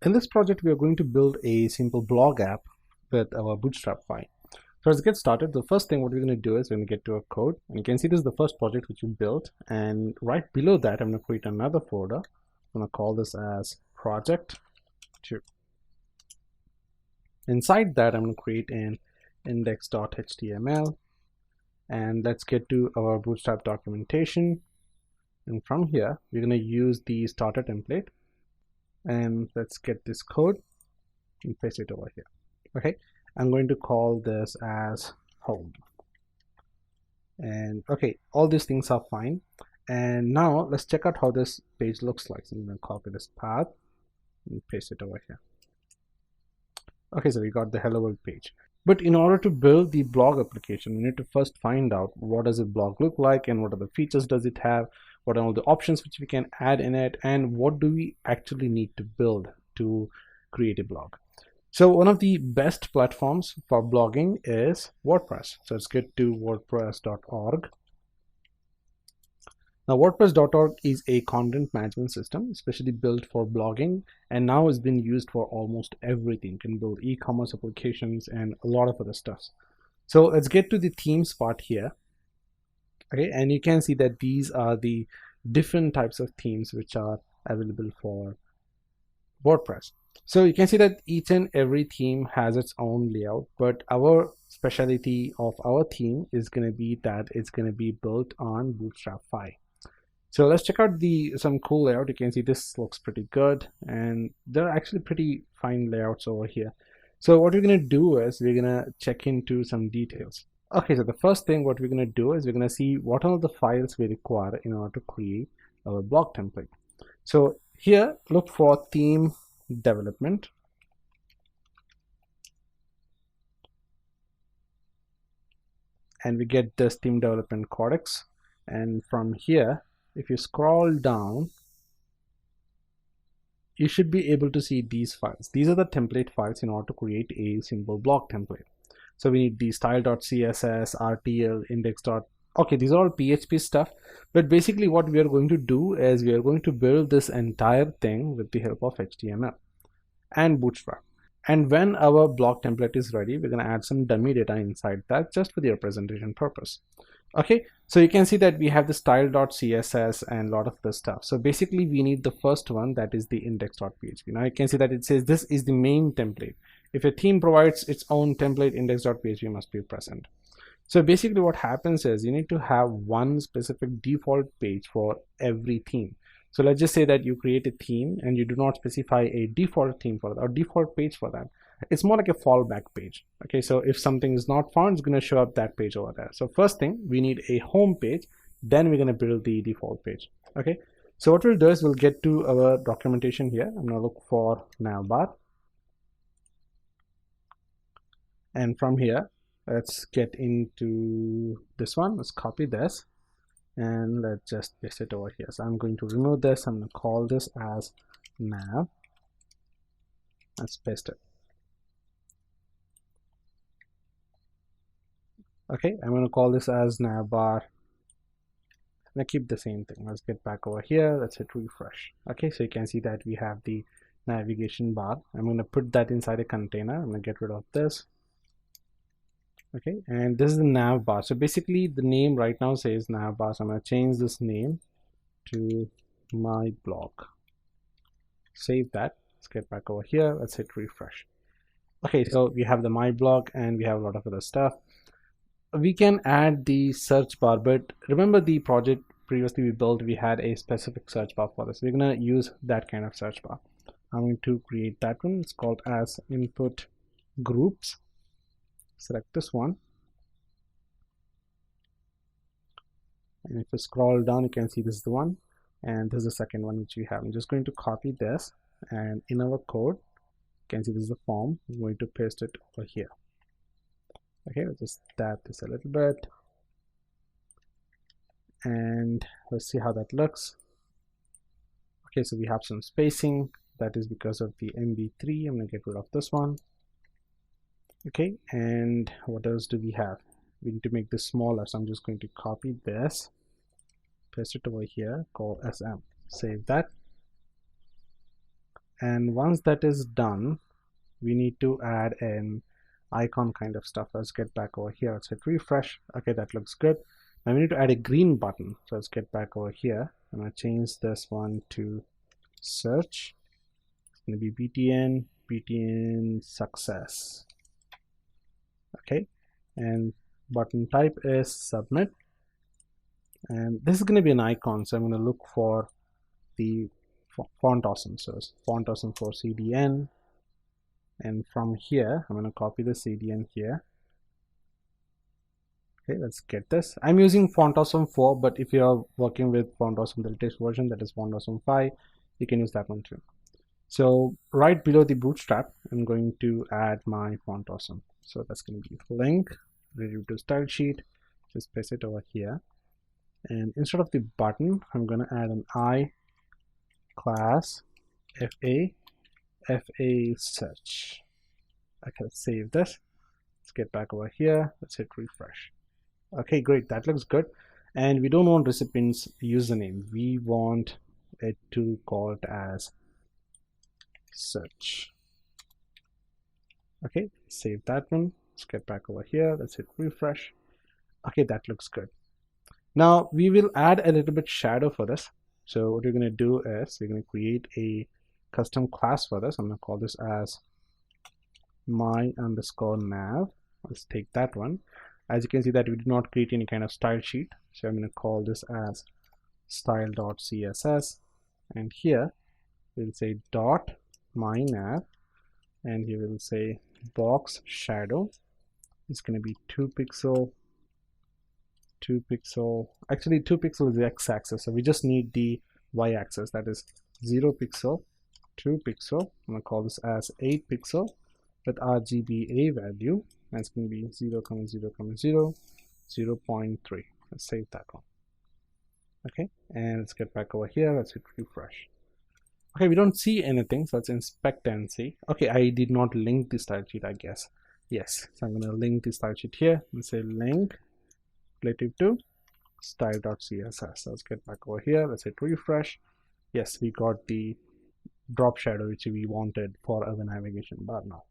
In this project, we are going to build a simple blog app with our Bootstrap file. So let's get started. The first thing what we're going to do is we're going to get to our code, and you can see this is the first project which we built, and right below that I'm going to create another folder. I'm going to call this as project 2. Inside that I'm going to create an index.html, and let's get to our Bootstrap documentation, and from here we're going to use the starter template, and let's get this code and paste it over here. Okay, I'm going to call this as home, and okay, all these things are fine. And now let's check out how this page looks like. So I'm going to copy this path and paste it over here. Okay, so we got the hello world page. But in order to build the blog application, we need to first find out what does a blog look like, and what are the features does it have, what are all the options which we can add in it, and what do we actually need to build to create a blog. So one of the best platforms for blogging is WordPress. So let's get to wordpress.org. Now WordPress.org is a content management system especially built for blogging, and now it's been used for almost everything. You can build e-commerce applications and a lot of other stuff. So let's get to the themes part here. Okay, and you can see that these are the different types of themes which are available for WordPress. So you can see that each and every theme has its own layout, but our specialty of our theme is going to be that it's going to be built on Bootstrap 5. So let's check out some cool layout. You can see this looks pretty good, and there are actually pretty fine layouts over here. So what we're going to do is we're going to check into some details. Okay, so the first thing what we're going to do is we're going to see what are the files we require in order to create our blog template. So here, look for theme development, and we get this theme development codex. And from here, if you scroll down, you should be able to see these files. These are the template files in order to create a simple blog template. So we need the style.css, RTL, index. Okay, these are all PHP stuff, but basically what we are going to do is we are going to build this entire thing with the help of HTML and Bootstrap. And when our blog template is ready, we're going to add some dummy data inside that just for the representation purpose. Okay, so you can see that we have the style.css and a lot of this stuff. So basically we need the first one, that is the index.php. Now you can see that it says this is the main template. If a theme provides its own template, index.php must be present. So basically what happens is you need to have one specific default page for every theme. So let's just say that you create a theme and you do not specify a default theme for that or default page for that. It's more like a fallback page. Okay, so if something is not found, it's going to show up that page over there. So first thing, we need a home page, then we're going to build the default page. Okay, so what we'll do is we'll get to our documentation here. I'm going to look for Navbar, and from here let's get into this one. Let's copy this and let's just paste it over here. So I'm going to remove this. I'm going to call this as nav. Let's paste it. Okay, I'm going to call this as navbar. I'm going to keep the same thing. Let's get back over here. Let's hit refresh. Okay, so you can see that we have the navigation bar. I'm going to put that inside a container. I'm going to get rid of this. Okay, and this is the nav bar. So basically the name right now says nav bar. So I'm going to change this name to my blog. Save that. Let's get back over here. Let's hit refresh. Okay, so we have the my blog and we have a lot of other stuff. We can add the search bar, but remember the project previously we built, we had a specific search bar for this. We're going to use that kind of search bar. I'm going to create that one. It's called as input groups. Select this one, and if you scroll down, you can see this is the one, and this is the second one which we have. I'm just going to copy this, and in our code you can see this is the form. I'm going to paste it over here. Okay, let's just tap this a little bit, and let's see how that looks. Okay, so we have some spacing. That is because of the MB3. I'm going to get rid of this one. Okay, and what else do we have? We need to make this smaller, so I'm just going to copy this, paste it over here, call SM, save that, And once that is done, we need to add an icon kind of stuff. Let's get back over here. Let's hit refresh. Okay, that looks good. Now we need to add a green button. So let's get back over here. I'm going to change this one to search. It's going to be btn success. Okay, and button type is submit. And this is going to be an icon. So I'm going to look for the font awesome. So font awesome for CDN. And from here, I'm going to copy the CDN here. Okay, let's get this. I'm using Font Awesome 4, but if you're working with Font Awesome, the latest version, that is Font Awesome 5, you can use that one too. So right below the bootstrap, I'm going to add my Font Awesome. So that's going to be link, relative to style sheet. Just paste it over here. And instead of the button, I'm going to add an I class FA search. Okay, let's save this. Let's get back over here. Let's hit refresh. Okay, great. That looks good. And we don't want recipient's username. We want it to call it as search. Okay, save that one. Let's get back over here. Let's hit refresh. Okay, that looks good. Now we will add a little bit shadow for this. So what we're going to do is we're going to create a custom class for this. I'm going to call this as my_nav. Let's take that one. As you can see that we did not create any kind of style sheet. So I'm going to call this as style.css. And here we'll say dot my_nav. And here we'll say box shadow. It's going to be 2 pixel. Actually 2 pixel is the x-axis, so we just need the y-axis, that is 0 pixel, 2 pixel. I'm going to call this as 8 pixel with RGBA value, and it's going to be 0, 0, 0, 0.3. Let's save that one. Okay, and let's get back over here. Let's hit refresh. Okay, we don't see anything, so let's inspect and see. Okay, I did not link the style sheet, I guess. Yes, so I'm going to link the style sheet here and say link relative to style.css. Let's get back over here. Let's hit refresh. Yes, we got the drop shadow which we wanted for our navigation bar now.